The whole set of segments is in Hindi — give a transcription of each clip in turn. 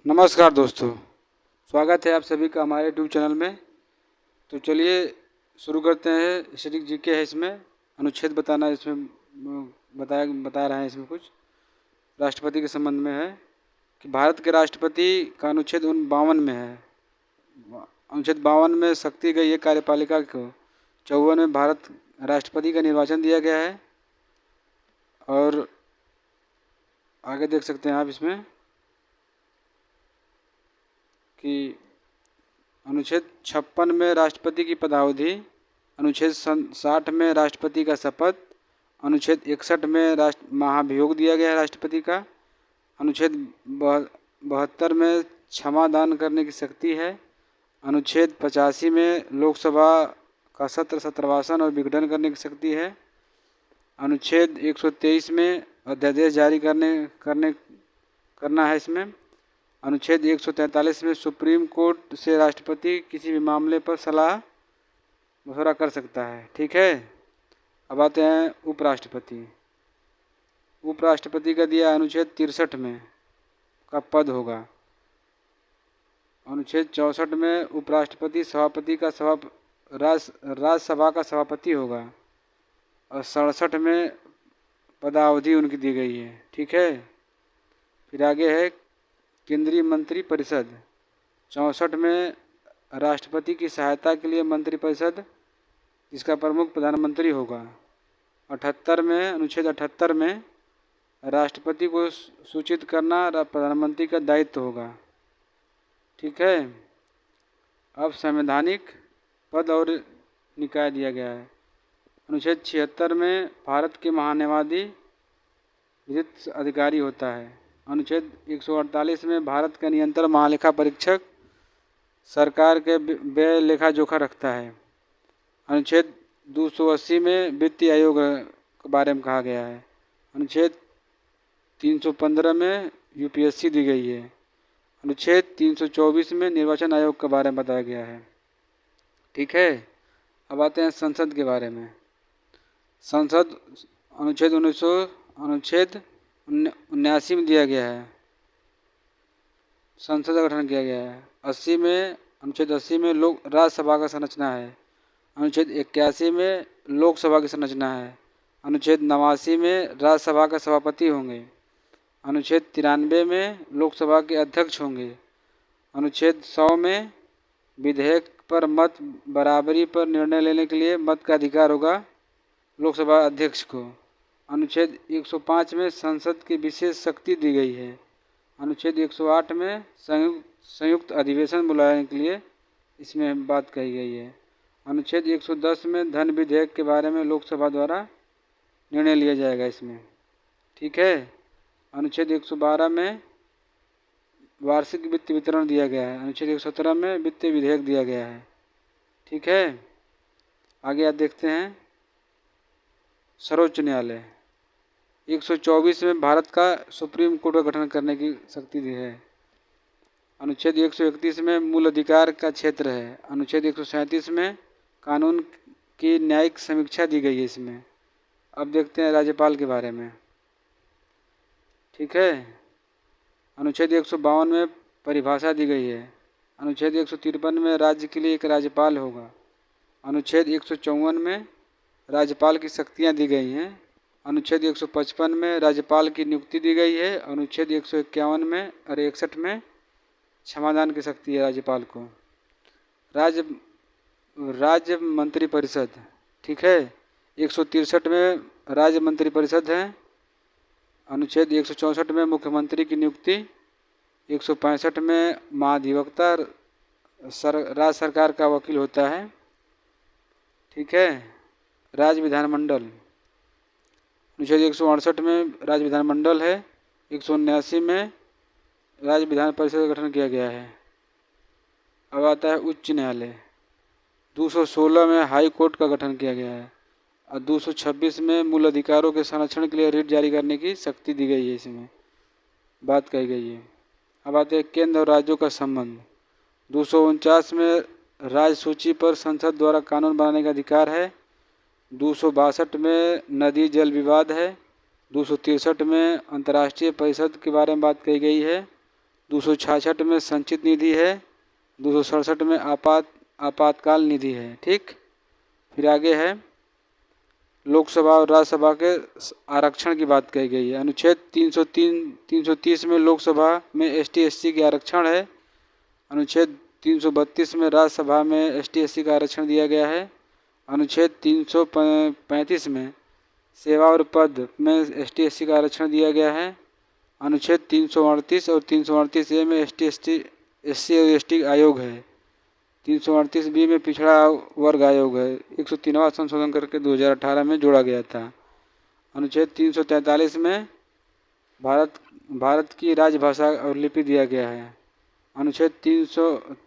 नमस्कार दोस्तों, स्वागत है आप सभी का हमारे यूट्यूब चैनल में। तो चलिए शुरू करते हैं। हिस्ट्री जीके है, इसमें अनुच्छेद बताना, इसमें बता रहे हैं। इसमें कुछ राष्ट्रपति के संबंध में है कि भारत के राष्ट्रपति का अनुच्छेद 52 में है। अनुच्छेद 52 में शक्ति गई है कार्यपालिका को। 54 में भारत राष्ट्रपति का निर्वाचन दिया गया है। और आगे देख सकते हैं आप इसमें कि अनुच्छेद 56 में राष्ट्रपति की पदावधि, अनुच्छेद 60 में राष्ट्रपति का शपथ, अनुच्छेद 61 में महाभियोग दिया गया है राष्ट्रपति का, अनुच्छेद 72 में क्षमा दान करने की शक्ति है, अनुच्छेद 85 में लोकसभा का सत्र सत्रवासन और विघटन करने की शक्ति है, अनुच्छेद 123 में अध्यादेश जारी करना है इसमें, अनुच्छेद 143 में सुप्रीम कोर्ट से राष्ट्रपति किसी भी मामले पर सलाह मशवरा कर सकता है। ठीक है। अब आते हैं उपराष्ट्रपति। उपराष्ट्रपति का दिया अनुच्छेद 63 में का पद होगा। अनुच्छेद 64 में उपराष्ट्रपति सभापति का राज्यसभा का सभापति होगा। और 67 में पदावधि उनकी दी गई है। ठीक है। फिर आगे है केंद्रीय मंत्री परिषद। 64 में राष्ट्रपति की सहायता के लिए मंत्रिपरिषद, जिसका प्रमुख प्रधानमंत्री होगा। 78 में अनुच्छेद 78 में राष्ट्रपति को सूचित करना प्रधानमंत्री का दायित्व होगा। ठीक है। अब संवैधानिक पद और निकाय दिया गया है। अनुच्छेद 76 में भारत के महान्यायवादी विधिक अधिकारी होता है। अनुच्छेद 148 में भारत का नियंत्रण महालेखा परीक्षक सरकार के व्यय लेखा जोखा रखता है। अनुच्छेद 280 में वित्तीय आयोग के बारे में कहा गया है। अनुच्छेद 315 में यूपीएससी दी गई है। अनुच्छेद 324 में निर्वाचन आयोग के बारे में बताया गया है। ठीक है। अब आते हैं संसद के बारे में। संसद अनुच्छेद 79 में दिया गया है। संसद का गठन किया गया है। अनुच्छेद 80 में राज्यसभा का संरचना है। अनुच्छेद 81 में लोकसभा की संरचना है। अनुच्छेद 89 में राज्यसभा का सभापति होंगे। अनुच्छेद 93 में लोकसभा के अध्यक्ष होंगे। अनुच्छेद 100 में विधेयक पर मत बराबरी पर निर्णय लेने के लिए मत का अधिकार होगा लोकसभा अध्यक्ष को। अनुच्छेद 105 में संसद की विशेष शक्ति दी गई है। अनुच्छेद 108 में संयुक्त अधिवेशन बुलाने के लिए इसमें बात कही गई है। अनुच्छेद 110 में धन विधेयक के बारे में लोकसभा द्वारा निर्णय लिया जाएगा इसमें। ठीक है। अनुच्छेद 112 में वार्षिक वित्त वितरण दिया गया है। अनुच्छेद 117 में वित्तीय विधेयक दिया गया है। ठीक है। आगे आप देखते हैं सर्वोच्च न्यायालय। 124 में भारत का सुप्रीम कोर्ट का गठन करने की शक्ति दी है। अनुच्छेद 131 में मूल अधिकार का क्षेत्र है। अनुच्छेद 137 में कानून की न्यायिक समीक्षा दी गई है इसमें। अब देखते हैं राज्यपाल के बारे में। ठीक है। अनुच्छेद 152 में परिभाषा दी गई है। अनुच्छेद 153 में राज्य के लिए एक राज्यपाल होगा। अनुच्छेद 154 में राज्यपाल की शक्तियाँ दी गई हैं। अनुच्छेद 155 में राज्यपाल की नियुक्ति दी गई है। अनुच्छेद 151 में और 61 में क्षमादान की शक्ति है राज्यपाल को। राज्य मंत्रिपरिषद। ठीक है। 163 में राज्य मंत्रिपरिषद है। अनुच्छेद 164 में मुख्यमंत्री की नियुक्ति। 165 में महाधिवक्ता राज्य सरकार का वकील होता है। ठीक है। राज्य विधानमंडल। अनुच्छेद 168 में राज्य विधानमंडल है। 179 में राज्य विधान परिषद का गठन किया गया है। अब आता है उच्च न्यायालय। 216 में हाई कोर्ट का गठन किया गया है। और 226 में मूल अधिकारों के संरक्षण के लिए रिट जारी करने की शक्ति दी गई है, इसमें बात कही गई है। अब आते हैं केंद्र और राज्यों का संबंध। 249 में राज्य सूची पर संसद द्वारा कानून बनाने का अधिकार है। 262 में नदी जल विवाद है। 263 में अंतर्राष्ट्रीय परिषद के बारे में बात कही गई है। 266 में संचित निधि है, 267 में आपातकाल निधि है। ठीक, फिर आगे है लोकसभा और राज्यसभा के आरक्षण की बात कही गई है। अनुच्छेद 330 में लोकसभा में ST/SC के आरक्षण है। अनुच्छेद 332 में राज्यसभा में ST/SC का आरक्षण दिया गया है। अनुच्छेद 335 में सेवा और पद में ST/SC का आरक्षण दिया गया है। अनुच्छेद 338 और 338A में SC और ST आयोग है। 338B में पिछड़ा वर्ग आयोग है। 103वां संशोधन करके 2018 में जोड़ा गया था। अनुच्छेद 343 में भारत की राजभाषा और लिपि दिया गया है। अनुच्छेद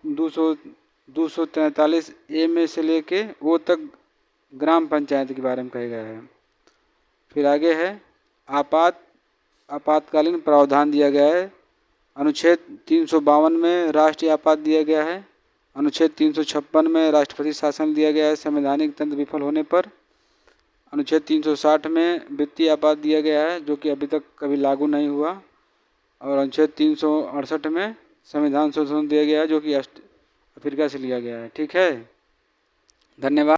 243A में से लेके वो तक ग्राम पंचायत के बारे में कहा गया है। फिर आगे है आपातकालीन प्रावधान दिया गया है। अनुच्छेद 352 में राष्ट्रीय आपात दिया गया है। अनुच्छेद 356 में राष्ट्रपति शासन दिया गया है संवैधानिक तंत्र विफल होने पर। अनुच्छेद 360 में वित्तीय आपात दिया गया है जो कि अभी तक कभी लागू नहीं हुआ। और अनुच्छेद 368 में संविधान संशोधन दिया गया है जो कि अफ्रीका से लिया गया है। ठीक है, धन्यवाद।